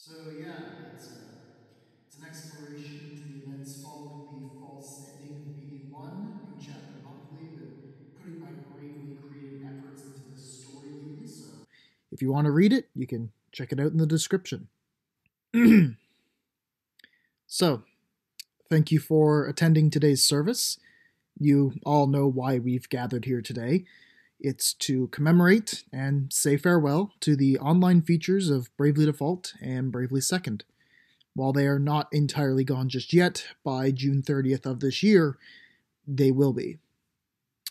So yeah, it's an exploration into the events following the false ending of BD1, new chapter monthly. Been putting my bravely created efforts into this story lately, so if you want to read it, you can check it out in the description. So, thank you for attending today's service. You all know why we've gathered here today. It's to commemorate and say farewell to the online features of Bravely Default and Bravely Second. While they are not entirely gone just yet, by June 30th of this year, they will be.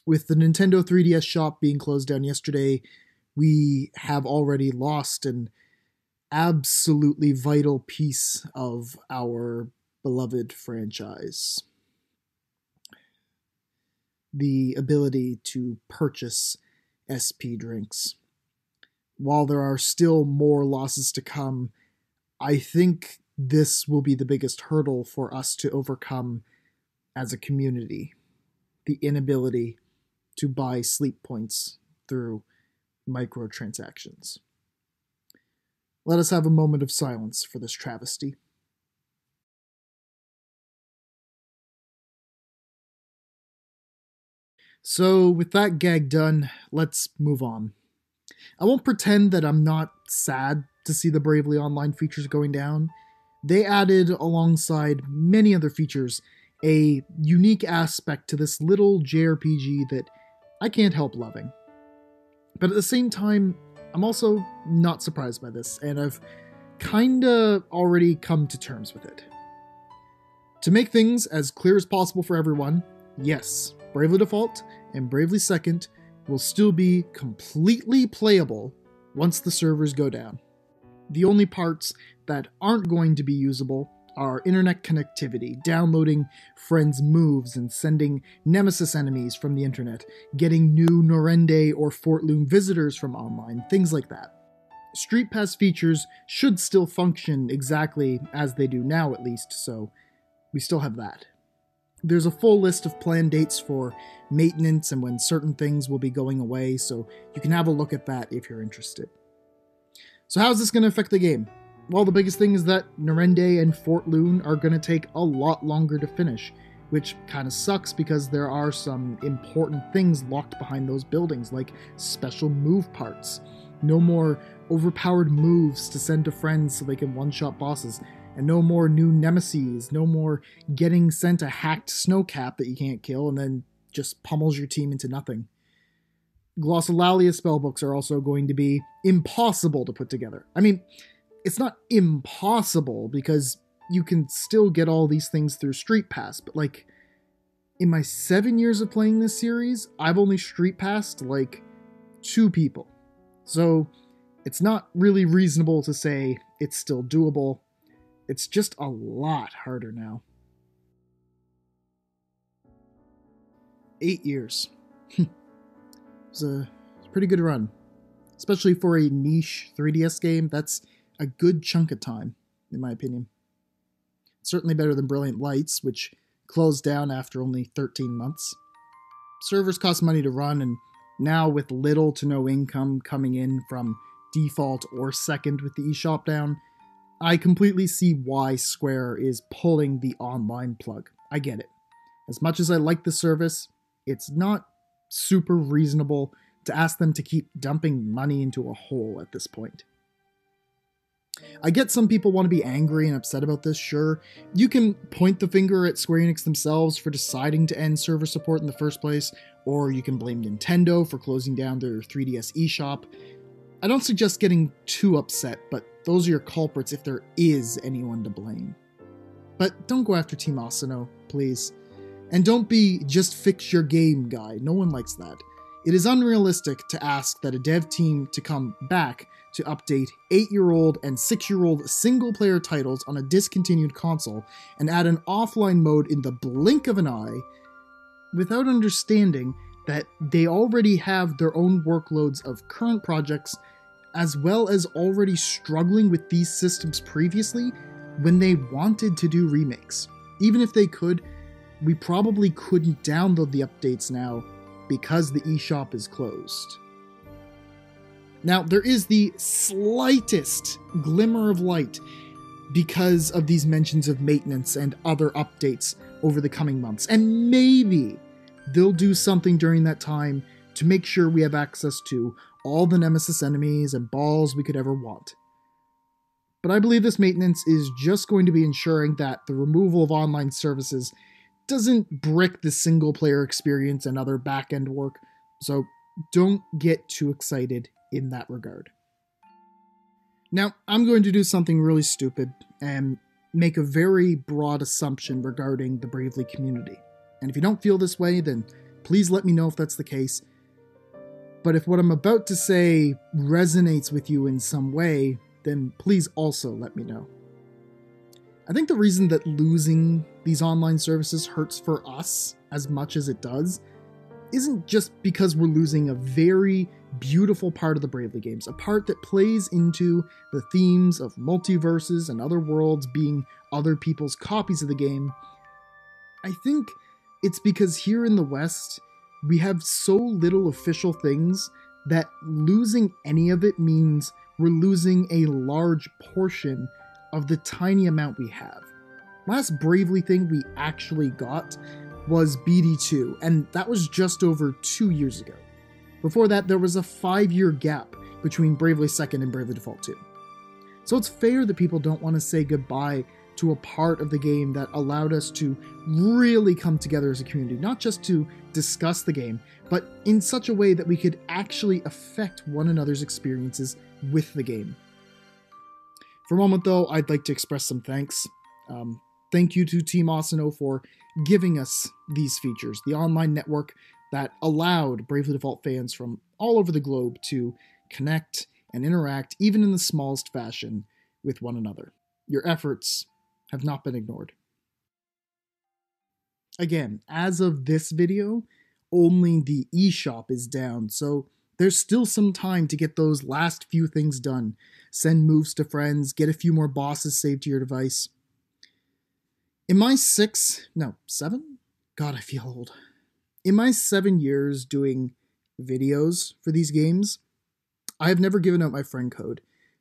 With the Nintendo 3DS shop being closed down yesterday, we have already lost an absolutely vital piece of our beloved franchise. The ability to purchase SP drinks. While there are still more losses to come, I think this will be the biggest hurdle for us to overcome as a community. The inability to buy sleep points through microtransactions. Let us have a moment of silence for this travesty. So, with that gag done, let's move on. I won't pretend that I'm not sad to see the Bravely Online features going down. They added, alongside many other features, a unique aspect to this little JRPG that I can't help loving. But at the same time, I'm also not surprised by this, and I've kinda already come to terms with it. To make things as clear as possible for everyone, yes, Bravely Default and Bravely Second will still be completely playable once the servers go down. The only parts that aren't going to be usable are internet connectivity, downloading friends' moves and sending nemesis enemies from the internet, getting new Norende or Fort Loom visitors from online, things like that. Street Pass features should still function exactly as they do now, at least, so we still have that. There's a full list of planned dates for maintenance and when certain things will be going away, so you can have a look at that if you're interested. So how's this going to affect the game? Well, the biggest thing is that Norende and Fort Loon are going to take a lot longer to finish, which kind of sucks because there are some important things locked behind those buildings, like special move parts. No more overpowered moves to send to friends so they can one-shot bosses, and no more new nemesis, no more getting sent a hacked snowcap that you can't kill and then just pummels your team into nothing. Glossolalia spellbooks are also going to be impossible to put together. I mean, it's not impossible because you can still get all these things through Street Pass, but like, in my 7 years of playing this series, I've only Street Passed like 2 people. So it's not really reasonable to say it's still doable. It's just a lot harder now. 8 years. It's a pretty good run. Especially for a niche 3DS game, that's a good chunk of time, in my opinion. Certainly better than Brilliant Lights, which closed down after only 13 months. Servers cost money to run, and now with little to no income coming in from Default or Second with the eShop down, I completely see why Square is pulling the online plug. I get it. As much as I like the service, it's not super reasonable to ask them to keep dumping money into a hole at this point. I get some people want to be angry and upset about this, sure. You can point the finger at Square Enix themselves for deciding to end server support in the first place, or you can blame Nintendo for closing down their 3DS eShop. I don't suggest getting too upset, but those are your culprits if there is anyone to blame. But don't go after Team Asano, please. And don't be just fix your game guy, no one likes that. It is unrealistic to ask that a dev team to come back to update 8-year-old and 6-year-old single-player titles on a discontinued console and add an offline mode in the blink of an eye without understanding that they already have their own workloads of current projects as well as already struggling with these systems previously when they wanted to do remakes. Even if they could, we probably couldn't download the updates now because the eShop is closed. Now, there is the slightest glimmer of light because of these mentions of maintenance and other updates over the coming months. And maybe they'll do something during that time to make sure we have access to all the Nemesis enemies and balls we could ever want. But I believe this maintenance is just going to be ensuring that the removal of online services doesn't brick the single player experience and other back-end work, so don't get too excited in that regard. Now, I'm going to do something really stupid and make a very broad assumption regarding the Bravely community. And if you don't feel this way, then please let me know if that's the case. But if what I'm about to say resonates with you in some way, then please also let me know. I think the reason that losing these online services hurts for us as much as it does isn't just because we're losing a very beautiful part of the Bravely games, a part that plays into the themes of multiverses and other worlds being other people's copies of the game. I think it's because here in the West, we have so little official things that losing any of it means we're losing a large portion of the tiny amount we have. Last Bravely thing we actually got was BD2, and that was just over 2 years ago. Before that, there was a 5-year gap between Bravely 2nd and Bravely Default 2. So it's fair that people don't want to say goodbye to a part of the game that allowed us to really come together as a community, not just to discuss the game, but in such a way that we could actually affect one another's experiences with the game. For a moment though, I'd like to express some thanks. Thank you to Team Asano for giving us these features, the online network that allowed Bravely Default fans from all over the globe to connect and interact, even in the smallest fashion, with one another. Your efforts have not been ignored. Again, as of this video, only the eShop is down, so there's still some time to get those last few things done. Send moves to friends, get a few more bosses saved to your device. In my 7? God, I feel old. In my 7 years doing videos for these games, I have never given out my friend code,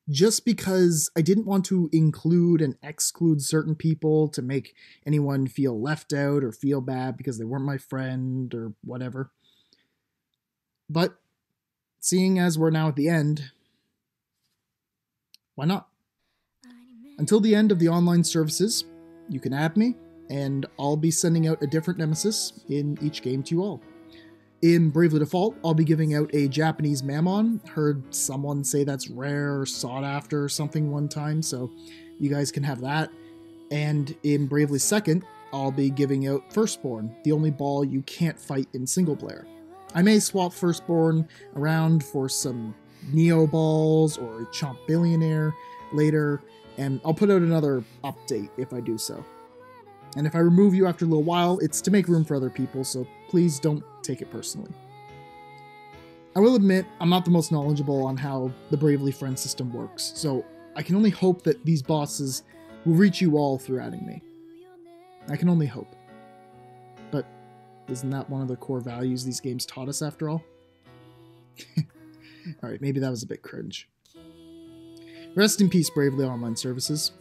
just because I didn't want to include and exclude certain people to make anyone feel left out or feel bad because they weren't my friend or whatever. But seeing as we're now at the end, why not? Until the end of the online services, you can add me, and I'll be sending out a different Nemesis in each game to you all. In Bravely Default, I'll be giving out a Japanese Mammon. Heard someone say that's rare or sought after or something one time, so you guys can have that. And in Bravely 2nd, I'll be giving out Firstborn, the only ball you can't fight in single player. I may swap Firstborn around for some Neo balls or a Chomp Billionaire later, and I'll put out another update if I do so. And if I remove you after a little while, it's to make room for other people, so please don't take it personally. I will admit, I'm not the most knowledgeable on how the Bravely Friend system works, so I can only hope that these bosses will reach you all through adding me. I can only hope. But isn't that one of the core values these games taught us after all? Alright, maybe that was a bit cringe. Rest in peace, Bravely Online Services.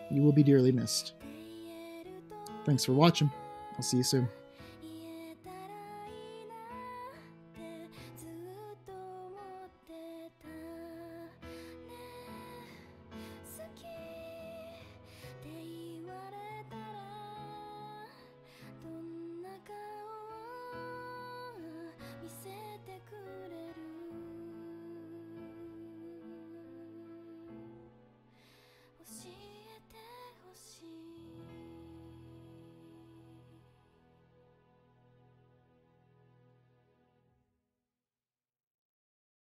You will be dearly missed. Thanks for watching. I'll see you soon.